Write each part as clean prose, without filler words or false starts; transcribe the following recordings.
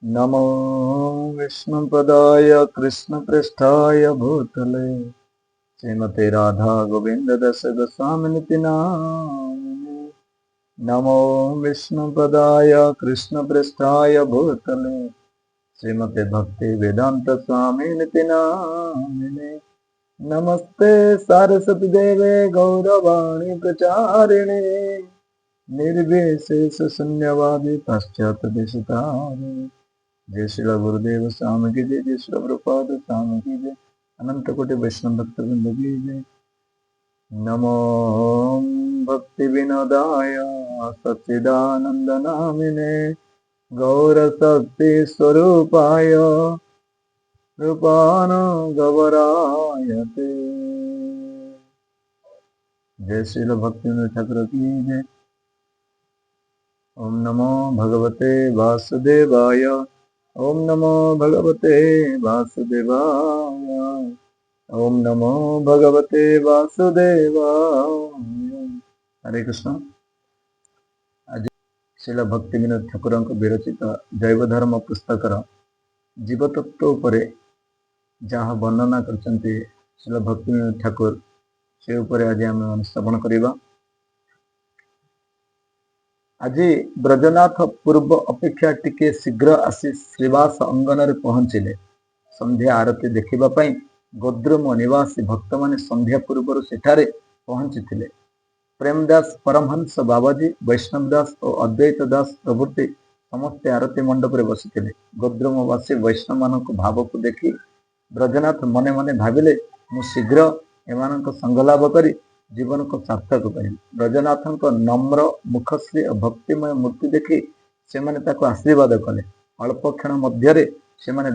नमो विष्णुपदाय कृष्णपृष्ठाय भूतले श्रीमते राधा गोविंद दश गोस्वामिनिति नामिने। नमो विष्णुपदाय कृष्णपृष्ठाय भूतले श्रीमते भक्ति वेदांत स्वामिनिति नामिने। नमस्ते सारस्वती देवे गौरवाणी प्रचारिणे निर्विशेष शून्यवादी पाश्चात्य देशतारिणे। जय श्री गुरुदेव स्वामी की जय। जय श्री प्रभुपाद स्वामी की जय। अनंत कोटि वैष्णव भक्त वृंद की जय। नमो भक्ति विनोदाय सच्चिदानंद नामिने गौर शक्ति स्वरूपाय गवराय ते। जय श्री भक्ति ठाकुर की जय। ओम नमो भगवते वासुदेवाय। ओम नमो भगवते वासुदेवाय। ओम नमो भगवते वासुदेवाय। हरे कृष्ण। आज श्रील भक्ति विनोद ठाकुर विरचित जैव धर्म पुस्तकर जीवतत्व उपरे जहाँ वर्णना करछन्ति श्रील भक्ति विनोद ठाकुर से उपरे आज आम श्रवण करिबा। आज ब्रजनाथ पूर्व अपेक्षा टिके शीघ्र आसी श्रीवास अंगन रे पहुंचिले। संध्या आरती देखिबा पई गोद्रुम निवासी भक्त माने संध्या पूर्व सेठारे पहुंची थिले। प्रेमदास परमहंस बाबाजी वैष्णवदास और अद्वैत दास प्रभृति समस्त आरती मंडप रे बसिथिले। गोद्रुमवासी वैष्णव मानक भाव को देखि ब्रजनाथ मने मने भाविले मु शीघ्र एमानक संग लाभ करी जीवन को सार्थक करिबि। ब्रजनाथक नम्र मुखश्री और भक्तिमय मूर्ति देखि सेमाने ताको आशीर्वाद कले। अल्प क्षण मध्यरे सेमाने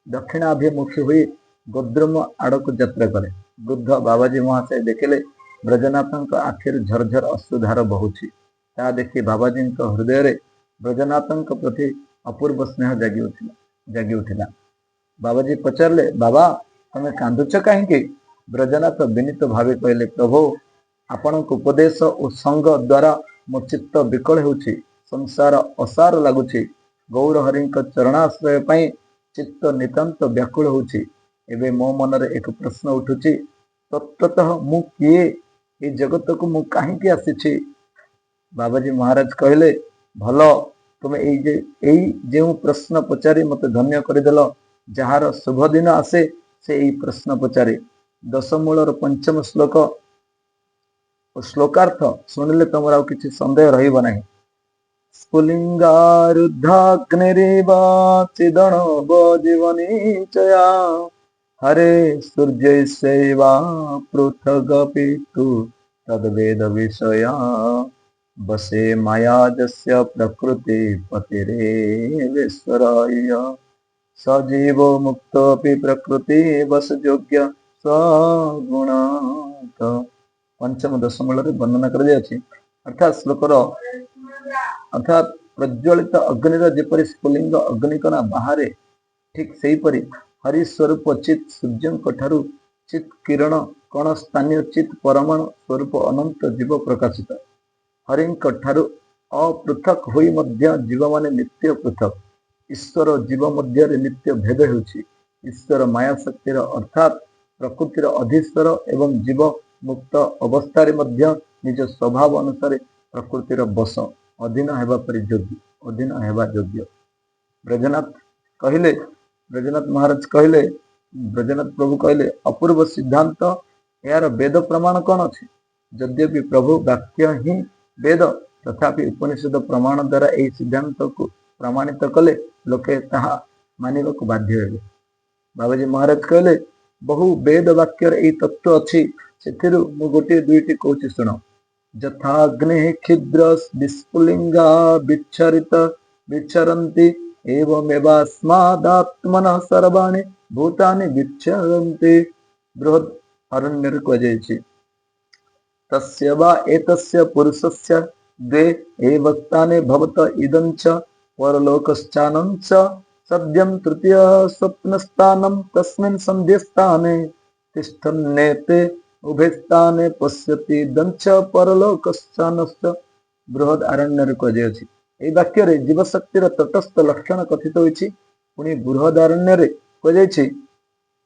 दक्षिणाभिमुखी हुई गोद्रुम आड़क यात्रा कले। वृद्ध बाबाजी महाशय देखिले ब्रजनाथक आखिर झरझर अश्रुधार बहुची। ता देखि बाबाजी हृदय रे ब्रजनाथक प्रति अपूर्व स्नेह जागी उठिला। बाबाजी पचारे, बाबा तमे कांदुच कहीं? ब्रजनाथ विनीत भावे कहले, प्रभु आपण उपदेश और संग द्वारा मो चित्त विकल होउछि। संसार असार लगुछि। गौर हरि चरणाश्रय पाई चित्त नितांत व्याकुल होउछि। एबे मो मनरे एक प्रश्न उठुछि, तत्वतः मु किए? ए जगत को मु कहीं आसी? बाबाजी महाराज कहले, भल तुम जो प्रश्न पचारि मते धन्य करदेल। जार शुभ दिन आसे से यही प्रश्न पचारे। दशमूलर पंचम श्लोक श्लोकार्थ शुणिले तुम आउ किछि संदेह रहिब नाही। स्फुलिंगारुद्धाग्निरेवाचिदणव जीवनीचया हरे सूर्य सेवा पृथगपि तु तद्वेद विषया बसे माया जस्य प्रकृति पतिरेवेश्वराय सजीव मुक्त प्रकृति बस योग्य स्वगुणात्। पंचम दशमूल वर्णना कर अर्थात श्लोकर अर्थात प्रज्वलित अग्निर जेपरि स्फुलिंग अग्निकणा बाहर ठीक सेहीपरि हरिस्वरूप चित सूर्य ठारू चित किरण कण स्थानीय चित परमाणु स्वरूप अनंत जीव प्रकाशित। हरि ठारू अपृथक होई मध्य जीव माने नित्य पृथक। ईश्वर जीव मध्य नित्य भेद होउछि। ईश्वर माया शक्तिर अर्थात प्रकृतिर अधीश्वर एवं जीव मुक्त अवस्था मध्य निज स्वभाव अनुसार प्रकृतिर बस अधीन हेबा परि योग्य। ब्रजनाथ कहले, ब्रजनाथ महाराज कहले, ब्रजनाथ प्रभु कहले, अपूर्व सिद्धांत यार वेद प्रमाण कौन अछि? यद्यपि प्रभु वाक्य ही वेद तथापि उपनिषद प्रमाण द्वारा यही सिद्धांत को प्रमाणित कले लोके ताहा मानिबा को बाध्य हेबे। बाबाजी महाराज कहले, बहु वेद वाक्यर यही तत्व अछि। सेथिरु मु गोटे दुईटी कहूछि सुन। यथाग्ने क्षिद्र विस्फुलिंगा विच्छरन्ति एवमेवास्मादात्मनः सर्वाणि भूतानि विच्छरन्ति। बृहद अरण्य कहुछि, तस्य वा एतस्य पुरुषस्य द्वे एव स्थाने भवत इदं च परलोकश्चानं च सद्यं तृतीय स्वप्नस्थानं तस्मिन् सन्ध्यस्थाने तिष्ठन्नेते उभे स्थाने पश्यति दंच परलोकश्चानश्च। बृहद अरण्य कहुछि ଏହି ବାକ୍ୟରେ ଜୀବଶକ୍ତିର ତଟସ୍ଥ ଲକ୍ଷଣ କଥିତ ହୋଇଛି। ପୁଣି ବୃହଦାରଣ୍ୟରେ କୁହାଯାଇଛି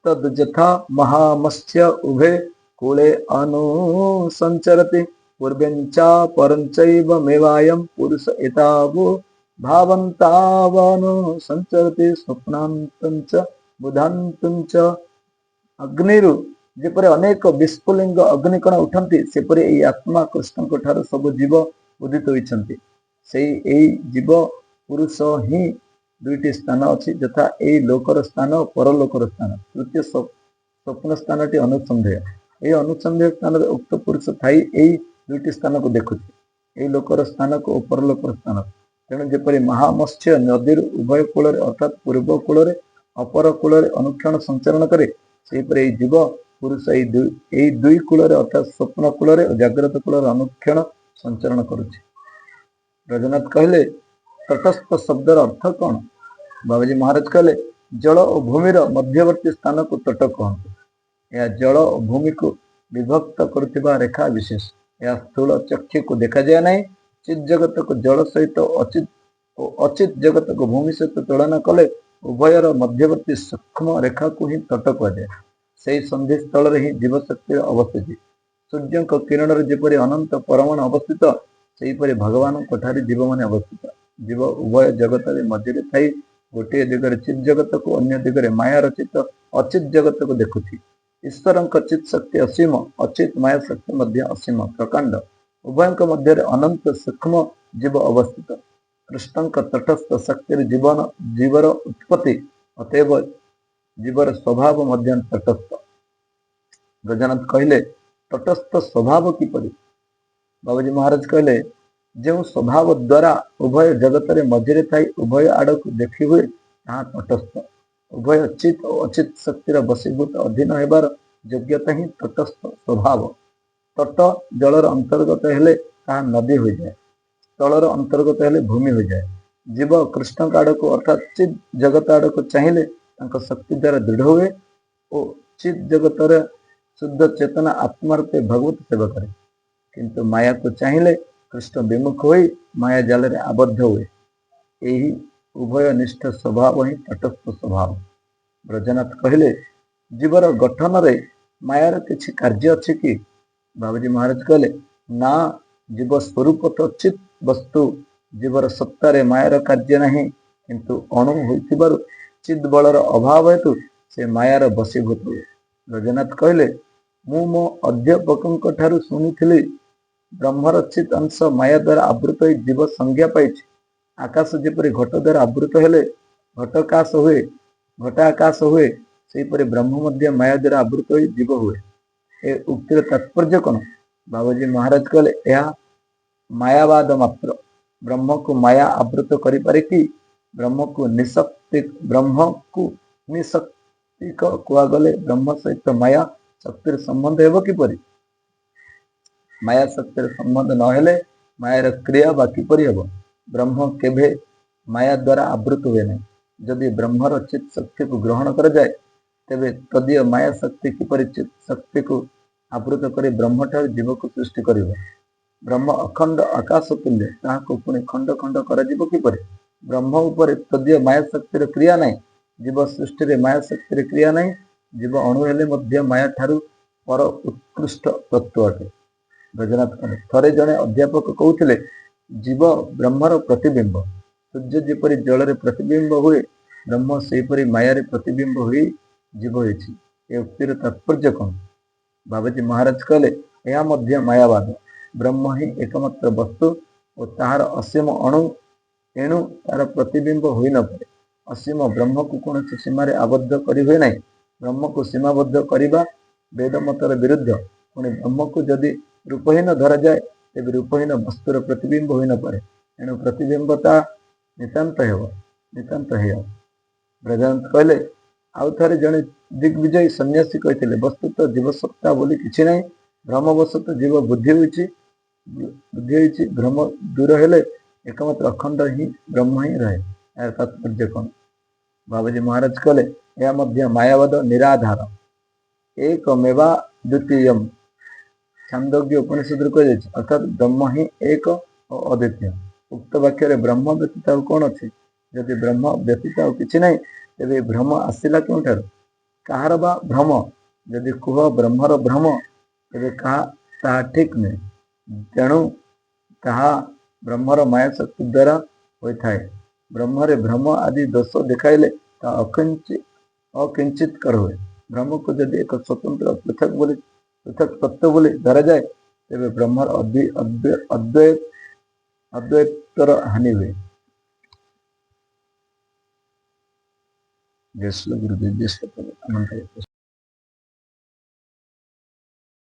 ତଦ୍ ଯଥା ମହାମତ୍ସ୍ୟ ଉଭେ କୂଳେ ଅନୁସଞ୍ଚରତି ପୂର୍ବେଞ୍ଚ ପରଞ୍ଚୈବ ମେବାୟଂ ପୁରୁଷ ଏତାବୋ ଭାବନ୍ତାବନୁସଞ୍ଚରତି ସ୍ୱପ୍ନାନ୍ତଞ୍ଚ ବୁଧାନ୍ତଞ୍ଚ। ଅଗ୍ନିରୁ ଯେପରି ଅନେକ ବିସ୍ଫୁଲିଙ୍ଗ ଅଗ୍ନିକଣ ଉଠନ୍ତି, ସେପରି ଏହି ଆତ୍ମା କୃଷ୍ଣଙ୍କ ଠାରୁ ସବୁ ଜୀବ ଉଦିତ ହୋଇଛନ୍ତି। ଏହି ଜୀବ ପୁରୁଷ ହିଁ ଦୁଇଟି ସ୍ଥାନ ଅଛି, ଯଥା ଏହି ଲୋକର ସ୍ଥାନ ଓ ପରଲୋକର ସ୍ଥାନ। ତୃତୀୟ ସ୍ୱପ୍ନ ସ୍ଥାନଟି ଅନୁସନ୍ଧେୟ। ଏହି ଅନୁସନ୍ଧେୟ ସ୍ଥାନରେ ଉକ୍ତ ପୁରୁଷ ଥାଇ ଏହି ଦୁଇଟି ସ୍ଥାନକୁ ଦେଖୁଛି, ଏହି ଲୋକର ସ୍ଥାନକୁ ଓ ପରଲୋକର ସ୍ଥାନକୁ। ତେଣୁ ଯେପରି ମହାମତ୍ସ୍ୟ ନଦୀରୁ ଉଭୟ କୂଳରେ ଅର୍ଥାତ୍ ପୂର୍ବ କୂଳରେ ଅପର କୂଳରେ ଅନୁକ୍ଷଣ ସଞ୍ଚରଣ କରେ, ସେହିପରି ଏହି ଜୀବ ପୁରୁଷ ଏହି ଦୁଇ କୂଳରେ ଅର୍ଥାତ୍ ସ୍ୱପ୍ନ କୂଳରେ ଓ ଜାଗ୍ରତ କୂଳରେ ଅନୁକ୍ଷଣ ସଞ୍ଚରଣ କରୁଛି। ବ୍ରଜନାଥ କହିଲେ ତଟସ୍ଥ ଶବ୍ଦର ଅର୍ଥ କଣ? ବାବାଜୀ ମହାରାଜ କହିଲେ ଜଳ ଓ ଭୂମିର ମଧ୍ୟବର୍ତ୍ତୀ ସ୍ଥାନକୁ ତଟ କହନ୍ତି। ଏହା ଜଳ ଓ ଭୂମିକୁ ବିଭକ୍ତ କରୁଥିବା ରେଖା ବିଶେଷ। ଏହା ସ୍ଥୂଳ ଚକ୍ଷୁକୁ ଦେଖାଯାଏ ନାହିଁ। ଚିତ୍ ଜଗତକୁ ଜଳ ସହିତ ଓ ଅଚିତ୍ ଜଗତକୁ ଭୂମି ସହିତ ତୁଳନା କଲେ ଉଭୟର ମଧ୍ୟବର୍ତ୍ତୀ ସୂକ୍ଷ୍ମ ରେଖାକୁ ହିଁ ତଟ କୁହାଯାଏ। ସେହି ସନ୍ଧି ସ୍ଥଳରେ ହିଁ ଜୀବଶକ୍ତିର ଅବସ୍ଥିତି। ସୂର୍ଯ୍ୟଙ୍କ କିରଣରେ ଯେପରି ଅନନ୍ତ ପରମାଣୁ ଅବସ୍ଥିତ, ସେହିପରି ଭଗବାନଙ୍କ ଠାରେ ଜୀବମାନେ ଅବସ୍ଥିତ। ଜୀବ ଉଭୟ ଜଗତରେ ମଝିରେ ଥାଇ ଗୋଟିଏ ଦିଗରେ ଚିତ୍ ଜଗତକୁ, ଅନ୍ୟ ଦିଗରେ ମାୟା ରଚିତ ଅଚିତ୍ ଜଗତକୁ ଦେଖୁଛି। ଈଶ୍ୱରଙ୍କ ଚିତ୍ ଶକ୍ତି ଅସୀମ, ଅଚିତ୍ ମାୟା ଶକ୍ତି ମଧ୍ୟ ଅସୀମ ପ୍ରକାଣ୍ଡ। ଉଭୟଙ୍କ ମଧ୍ୟରେ ଅନନ୍ତ ସୂକ୍ଷ୍ମ ଜୀବ ଅବସ୍ଥିତ। କୃଷ୍ଣଙ୍କ ତଟସ୍ଥ ଶକ୍ତିରେ ଜୀବର ଉତ୍ପତ୍ତି, ଅତଏବ ଜୀବର ସ୍ୱଭାବ ମଧ୍ୟ ତଟସ୍ଥ। ବ୍ରଜନାଥ କହିଲେ ତଟସ୍ଥ ସ୍ୱଭାବ କିପରି? ବାବାଜୀ ମହାରାଜ କହିଲେ ଯେଉଁ ସ୍ୱଭାବ ଦ୍ୱାରା ଉଭୟ ଜଗତରେ ମଝିରେ ଥାଇ ଉଭୟ ଆଡ଼କୁ ଦେଖି ହୁଏ, ତାହା ତଟସ୍ଥ। ଉଭୟ ଚିତ୍ ଓ ଅଚିତ୍ ଶକ୍ତିର ବଶୀଭୂତ ଅଧୀନ ହେବାର ଯୋଗ୍ୟତା ହିଁ ତଟସ୍ଥ ସ୍ୱଭାବ। ତଟ ଜଳର ଅନ୍ତର୍ଗତ ହେଲେ ତାହା ନଦୀ ହୋଇଯାଏ, ସ୍ଥଳର ଅନ୍ତର୍ଗତ ହେଲେ ଭୂମି ହୋଇଯାଏ। ଜୀବ କୃଷ୍ଣଙ୍କ ଆଡ଼କୁ ଅର୍ଥାତ୍ ଚିତ୍ ଜଗତ ଆଡ଼କୁ ଚାହିଁଲେ ତାଙ୍କ ଶକ୍ତି ଦ୍ୱାରା ଦୃଢ଼ ହୁଏ ଓ ଚିତ୍ ଜଗତର ଶୁଦ୍ଧ ଚେତନା ଆତ୍ମା ରୂପେ ଭଗବତ ସେବା କରେ। କିନ୍ତୁ ମାୟାକୁ ଚାହିଁଲେ କୃଷ୍ଣ ବିମୁଖ ହୋଇ ମାୟା ଜାଲରେ ଆବଦ୍ଧ ହୁଏ। ଏହି ଉଭୟ ନିଷ୍ଠ ସ୍ୱଭାବ ହିଁ ତଟସ୍ଥ ସ୍ୱଭାବ। ବ୍ରଜନାଥ କହିଲେ ଜୀବର ଗଠନରେ ମାୟାର କିଛି କାର୍ଯ୍ୟ ଅଛି କି? ବାବାଜୀ ମହାରାଜ କହିଲେ ନା, ଜୀବ ସ୍ୱରୂପ ତ ଚିତ୍ ବସ୍ତୁ। ଜୀବର ସତ୍ତାରେ ମାୟାର କାର୍ଯ୍ୟ ନାହିଁ, କିନ୍ତୁ ଅଣୁ ହୋଇଥିବାରୁ ଚିତ୍ ବଳର ଅଭାବ ହେତୁ ସେ ମାୟାର ବଶୀଭୂତ ହୁଏ। ବ୍ରଜନାଥ କହିଲେ ମୁଁ ମୋ ଅଧ୍ୟାପକଙ୍କ ଠାରୁ ଶୁଣିଥିଲି ବ୍ରହ୍ମର ଚିତ୍ ଅଂଶ ମାୟା ଦ୍ୱାରା ଆବୃତ ହୋଇ ଜୀବ ସଂଜ୍ଞା ପାଇଛି। ଆକାଶ ଯେପରି ଘଟ ଦ୍ୱାରା ଆବୃତ ହେଲେ ଘଟାକାଶ ହୁଏ, ସେହିପରି ବ୍ରହ୍ମ ମଧ୍ୟ ମାୟା ଦ୍ୱାରା ଆବୃତ ହୋଇ ଜୀବ ହୁଏ। ଏ ଉକ୍ତିର ତାତ୍ପର୍ଯ୍ୟ କଣ? ବାବାଜୀ ମହାରାଜ କହିଲେ ଏହା ମାୟାବାଦ ମାତ୍ର। ବ୍ରହ୍ମକୁ ମାୟା ଆବୃତ କରିପାରେ କି? ବ୍ରହ୍ମକୁ ନିଶକ୍ତିକ କୁହାଗଲେ ବ୍ରହ୍ମ ସହିତ ମାୟା ଶକ୍ତିର ସମ୍ବନ୍ଧ ହେବ କିପରି? ମାୟା ଶକ୍ତିର ସମ୍ବନ୍ଧ ନହେଲେ ମାୟାର କ୍ରିୟା ବା କିପରି ହେବ? ବ୍ରହ୍ମ କେବେ ମାୟା ଦ୍ୱାରା ଆବୃତ ହୁଏ ନାହିଁ। ଯଦି ବ୍ରହ୍ମର ଚିତ୍ ଶକ୍ତିକୁ ଗ୍ରହଣ କରାଯାଏ, ତେବେ ତଦୀୟ ମାୟା ଶକ୍ତି କିପରି ଚିତ୍ ଶକ୍ତିକୁ ଆବୃତ କରି ବ୍ରହ୍ମଠାରୁ ଜୀବକୁ ସୃଷ୍ଟି କରିବ? ବ୍ରହ୍ମ ଅଖଣ୍ଡ ଆକାଶ ତୁଲ୍ୟ, ତାହାକୁ ପୁଣି ଖଣ୍ଡ ଖଣ୍ଡ କରାଯିବ କିପରି? ବ୍ରହ୍ମ ଉପରେ ତଦୀୟ ମାୟା ଶକ୍ତିର କ୍ରିୟା ନାହିଁ। ଜୀବ ସୃଷ୍ଟିରେ ମାୟା ଶକ୍ତିର କ୍ରିୟା ନାହିଁ। ଜୀବ ଅଣୁ ହେଲେ ମଧ୍ୟ ମାୟା ଠାରୁ ପର ଉତ୍କୃଷ୍ଟ ତତ୍ତ୍ୱ ଅଟେ। ବ୍ରଜନାଥ କହିଲେ ଥରେ ଜଣେ ଅଧ୍ୟାପକ କହୁଥିଲେ ଜୀବ ବ୍ରହ୍ମର ପ୍ରତିବିମ୍ବ। ସୂର୍ଯ୍ୟ ଯେପରି ଜଳରେ ପ୍ରତିବିମ୍ବ ହୁଏ, ବ୍ରହ୍ମ ସେହିପରି ମାୟାରେ ପ୍ରତିବିମ୍ବ ହୋଇ ଜୀବ ହୋଇଛି। ଏ ଉକ୍ତିର ତାତ୍ପର୍ଯ୍ୟ କଣ? ବାବାଜୀ ମହାରାଜ କହିଲେ ଏହା ମଧ୍ୟ ମାୟାବାଦ। ବ୍ରହ୍ମ ହିଁ ଏକମାତ୍ର ବସ୍ତୁ ଓ ତାହାର ଅସୀମ ଅଣୁ, ଏଣୁ ତାର ପ୍ରତିବିମ୍ବ ହୋଇନପାରେ। ଅସୀମ ବ୍ରହ୍ମକୁ କୌଣସି ସୀମାରେ ଆବଦ୍ଧ କରି ହୁଏ ନାହିଁ। ବ୍ରହ୍ମକୁ ସୀମାବଦ୍ଧ କରିବା ବେଦ ମତର ବିରୁଦ୍ଧ। ପୁଣି ବ୍ରହ୍ମକୁ ଯଦି ରୂପହୀନ ଧରାଯାଏ, ତେବେ ରୂପହୀନ ବସ୍ତୁର ପ୍ରତିବିମ୍ବ ହୋଇନପାରେ। ଏଣୁ ପ୍ରତିବିମ୍ବତା ନିତାନ୍ତ ହେବ। ବ୍ରଜନାଥ କହିଲେ ଆଉ ଥରେ ଜଣେ ଦିଗ୍ବିଜୟୀ ସନ୍ନ୍ୟାସୀ କହିଥିଲେ ବସ୍ତୁତଃ ଜୀବସତ୍ତା ବୋଲି କିଛି ନାହିଁ। ଭ୍ରମବଶତଃ ଜୀବ ବୁଦ୍ଧି ହୋଇଛି। ଭ୍ରମ ଦୂର ହେଲେ ଏକମାତ୍ର ଅଖଣ୍ଡ ହିଁ ବ୍ରହ୍ମ ହିଁ ରହେ। ଏହାର ତାତ୍ପର୍ଯ୍ୟ କଣ? ବାବାଜୀ ମହାରାଜ କହିଲେ ଏହା ମଧ୍ୟ ମାୟାବାଦ ନିରାଧାର। ଏକମେବା ଦ୍ୱିତୀୟମ୍ ଛାନ୍ଦୋଗ୍ୟ ଉପନିଷଦରେ କୁହାଯାଇଛି, ଅର୍ଥାତ୍ ବ୍ରହ୍ମ ହିଁ ଏକ ଓ ଅଦ୍ୱିତୀୟ। उक्त वाक्य ब्रह्म व्यतीत आउ कौन अच्छे जदि ब्रह्म व्यतीत आउ किछि नहीं तेबे भ्रम आसिला केउठारु कहार बा भ्रम जदि कुह ब्रह्मर भ्रम तेबे ताहा ठीक नहीं तेणु ताहा ब्रह्मर माया शक्ति द्वारा होइथाए ब्रह्मरे भ्रम आदि दोष देखाइले ता अकिंचित कर हुए ब्रह्म को यदि एक स्वतंत्र पृथक तत्व बोली धरा जाए तेबे ब्रह्मर अद्वैतर हानि हुए। जय श्री गुरुदेव जय श्री